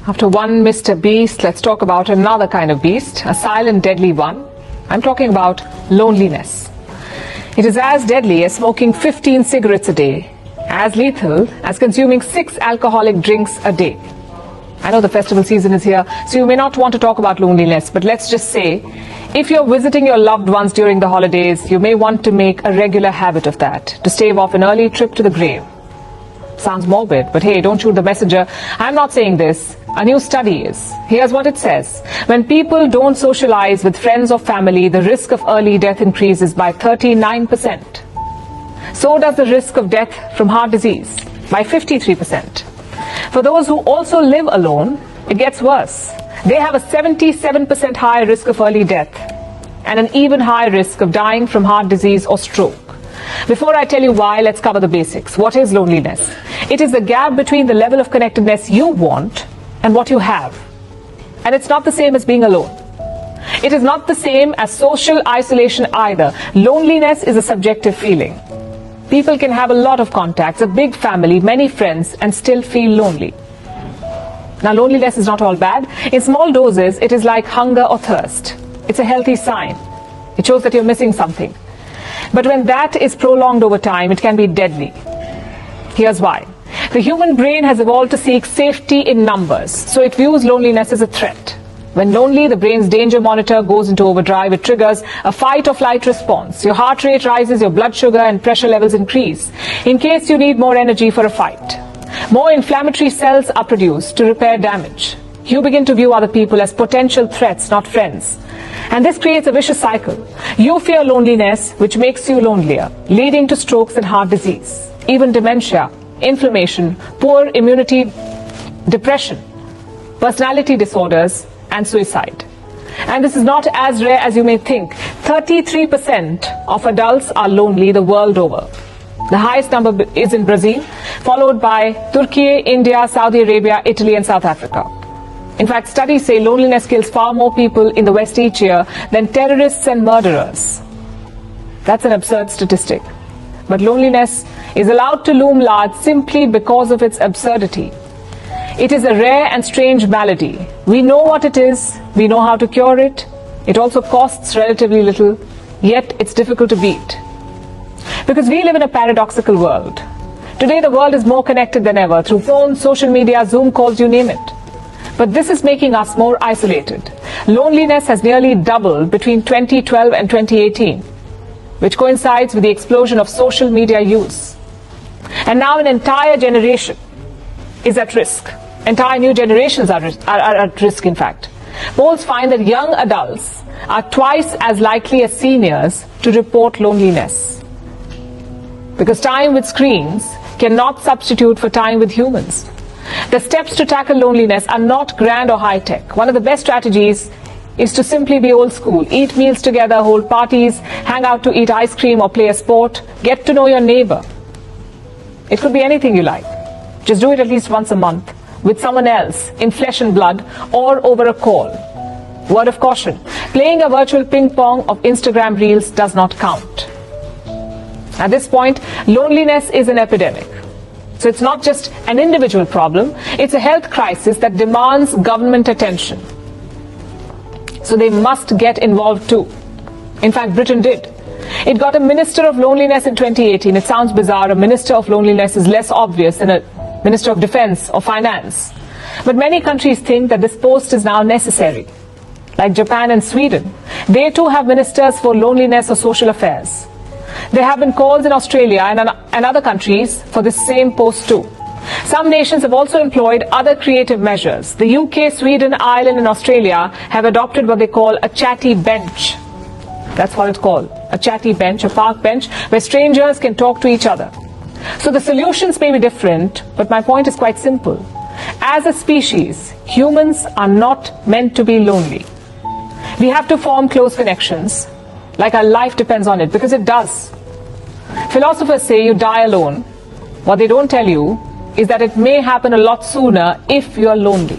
After one Mr. Beast, let's talk about another kind of beast, a silent, deadly one. I'm talking about loneliness. It is as deadly as smoking 15 cigarettes a day, as lethal as consuming 6 alcoholic drinks a day. I know the festival season is here, so you may not want to talk about loneliness, but let's just say, if you're visiting your loved ones during the holidays, you may want to make a regular habit of that, to stave off an early trip to the grave. Sounds morbid, but hey, don't shoot the messenger. I'm not saying this. A new study is. Here's what it says. When people don't socialize with friends or family, the risk of early death increases by 39%. So does the risk of death from heart disease by 53%. For those who also live alone, it gets worse. They have a 77% higher risk of early death and an even higher risk of dying from heart disease or stroke. Before I tell you why, let's cover the basics. What is loneliness? It is the gap between the level of connectedness you want and what you have. And it's not the same as being alone. It is not the same as social isolation either. Loneliness is a subjective feeling. People can have a lot of contacts, a big family, many friends, and still feel lonely. Now, loneliness is not all bad. In small doses, it is like hunger or thirst. It's a healthy sign. It shows that you're missing something. But when that is prolonged over time, it can be deadly. Here's why. The human brain has evolved to seek safety in numbers, so it views loneliness as a threat. When lonely, the brain's danger monitor goes into overdrive. It triggers a fight or flight response. Your heart rate rises, your blood sugar and pressure levels increase, in case you need more energy for a fight. More inflammatory cells are produced to repair damage. You begin to view other people as potential threats, not friends. And this creates a vicious cycle. You fear loneliness, which makes you lonelier, leading to strokes and heart disease, even dementia, inflammation, poor immunity, depression, personality disorders, and suicide. And this is not as rare as you may think. 33% of adults are lonely the world over. The highest number is in Brazil, followed by Turkey, India, Saudi Arabia, Italy, and South Africa. In fact, studies say loneliness kills far more people in the West each year than terrorists and murderers. That's an absurd statistic. But loneliness is allowed to loom large simply because of its absurdity. It is a rare and strange malady. We know what it is, we know how to cure it. It also costs relatively little, yet it's difficult to beat. Because we live in a paradoxical world. Today the world is more connected than ever through phones, social media, Zoom calls, you name it. But this is making us more isolated. Loneliness has nearly doubled between 2012 and 2018, which coincides with the explosion of social media use. And now an entire generation is at risk. Entire new generations are at risk, in fact. Polls find that young adults are twice as likely as seniors to report loneliness. Because time with screens cannot substitute for time with humans. The steps to tackle loneliness are not grand or high-tech. One of the best strategies is to simply be old school. Eat meals together, hold parties, hang out to eat ice cream or play a sport. Get to know your neighbor. It could be anything you like. Just do it at least once a month with someone else in flesh and blood or over a call. Word of caution. Playing a virtual ping pong of Instagram reels does not count. At this point, loneliness is an epidemic. So it's not just an individual problem, it's a health crisis that demands government attention. So they must get involved too. In fact, Britain did. It got a Minister of Loneliness in 2018. It sounds bizarre. A Minister of Loneliness is less obvious than a Minister of Defense or Finance. But many countries think that this post is now necessary. Like Japan and Sweden, they too have ministers for loneliness or social affairs. There have been calls in Australia and other countries for this same post too. Some nations have also employed other creative measures. The UK, Sweden, Ireland and Australia have adopted what they call a chatty bench. That's what it's called, a chatty bench, a park bench, where strangers can talk to each other. So the solutions may be different, but my point is quite simple. As a species, humans are not meant to be lonely. We have to form close connections, like our life depends on it, because it does. Philosophers say you die alone. What they don't tell you is that it may happen a lot sooner if you're lonely.